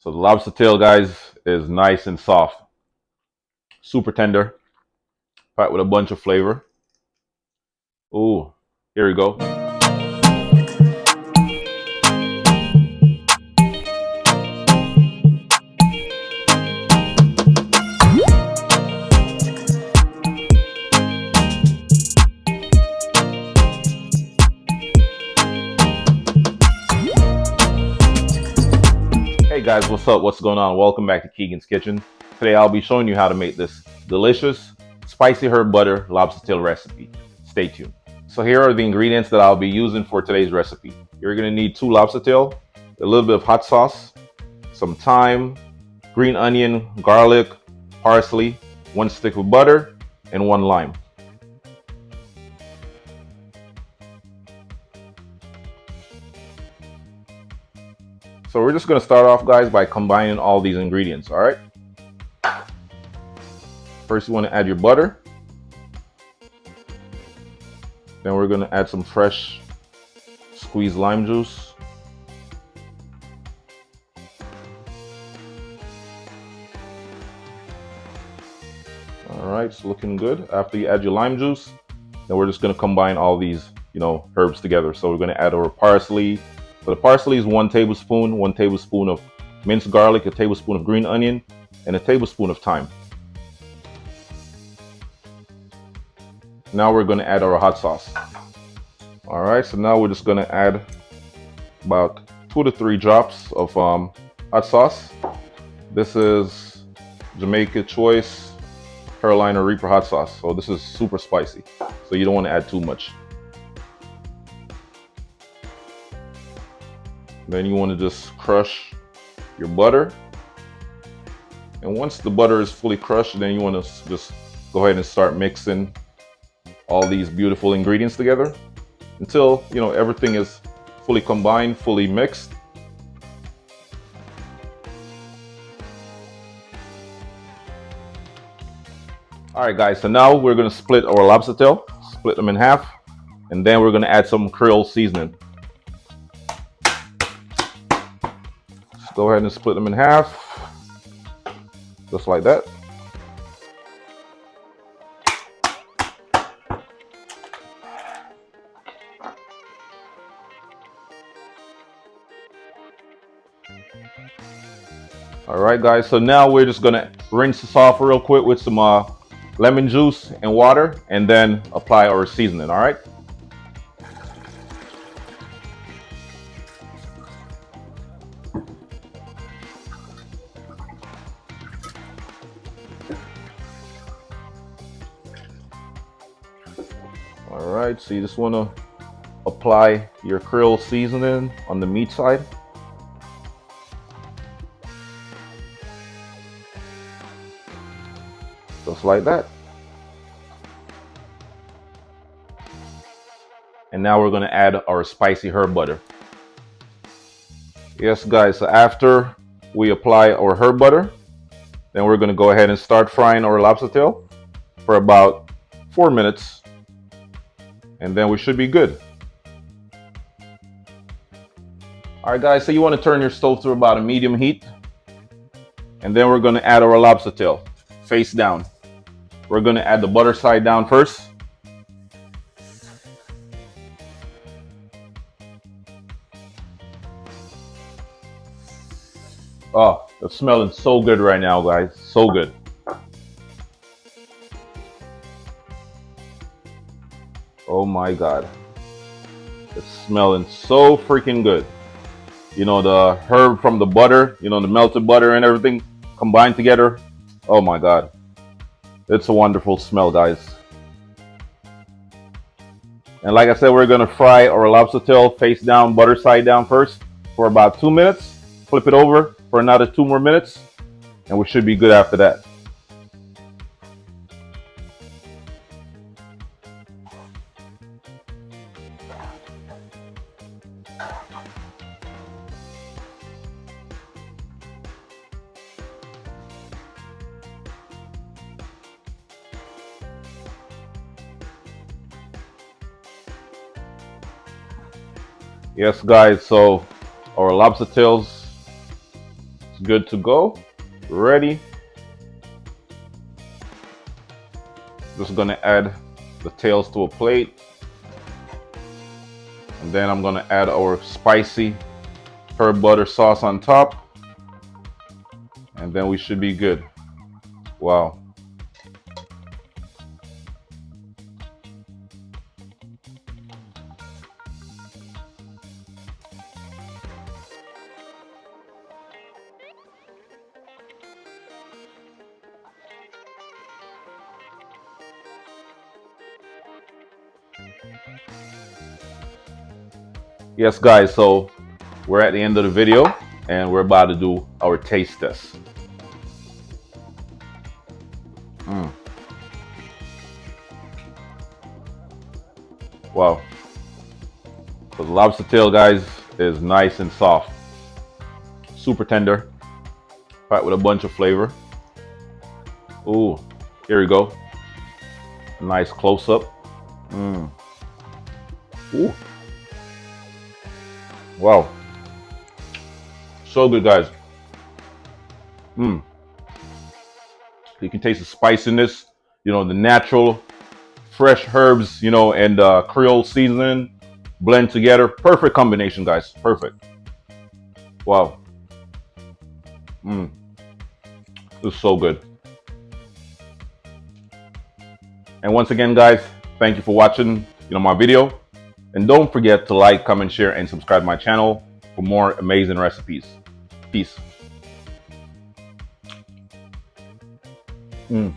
So the lobster tail, guys, is nice and soft, super tender, packed with a bunch of flavor. Ooh, here we go. Hey guys, what's up? What's going on? Welcome back to Keegan's Kitchen. Today I'll be showing you how to make this delicious spicy herb butter lobster tail recipe. Stay tuned. So here are the ingredients that I'll be using for today's recipe. You're going to need 2 lobster tail, a little bit of hot sauce, some thyme, green onion, garlic, parsley, 1 stick of butter, and 1 lime. So we're just going to start off, guys, by combining all these ingredients, all right? First, you want to add your butter. Then we're going to add some fresh squeezed lime juice. All right, it's looking good. After you add your lime juice, then we're just going to combine all these, herbs together. So we're going to add our parsley. So the parsley is 1 tablespoon, 1 tablespoon of minced garlic, a tablespoon of green onion, and a tablespoon of thyme. Now we're going to add our hot sauce. All right, so now we're just going to add about 2 to 3 drops of hot sauce. This is Jamaica Choice Carolina Reaper hot sauce. So this is super spicy, so you don't want to add too much. Then you want to just crush your butter. And once the butter is fully crushed, then you want to just go ahead and start mixing all these beautiful ingredients together until everything is fully combined, fully mixed. All right, guys, so now we're going to split our lobster tail, split them in half, and then we're going to add some Creole seasoning. Just go ahead and split them in half, just like that. All right, guys, so now we're just going to rinse this off real quick with some lemon juice and water, and then apply our seasoning. All right. All right, so you just want to apply your Creole seasoning on the meat side. Just like that. And now we're going to add our spicy herb butter. Yes, guys, so after we apply our herb butter, then we're going to go ahead and start frying our lobster tail for about 4 minutes. And then we should be good. All right, guys, so you want to turn your stove to about a medium heat. And then we're going to add our lobster tail face down. We're going to add the butter side down first. Oh, it's smelling so good right now, guys. So good. Oh my God. It's smelling so freaking good. The herb from the butter, the melted butter and everything combined together. Oh my God. It's a wonderful smell, guys. And like I said, we're going to fry our lobster tail face down, butter side down first for about 2 minutes. Flip it over for another 2 more minutes, and we should be good after that. Yes, guys, so our lobster tails It's good to go. Ready. Just gonna add the tails to a plate. And then I'm gonna add our spicy herb butter sauce on top. And then we should be good. Wow. Yes, guys, so we're at the end of the video and we're about to do our taste test. Mm. Wow. So the lobster tail, guys, is nice and soft. Super tender. Packed with a bunch of flavor. Ooh, here we go. Nice close up. Mm. Ooh. Wow. So good, guys. Mm. You can taste the spiciness, you know, the natural, fresh herbs, you know, and Creole seasoning blend together. Perfect combination, guys. Perfect. Wow. Mm. This is so good. And once again, guys, thank you for watching, my video. And don't forget to like, comment, share, and subscribe to my channel for more amazing recipes. Peace. Mm.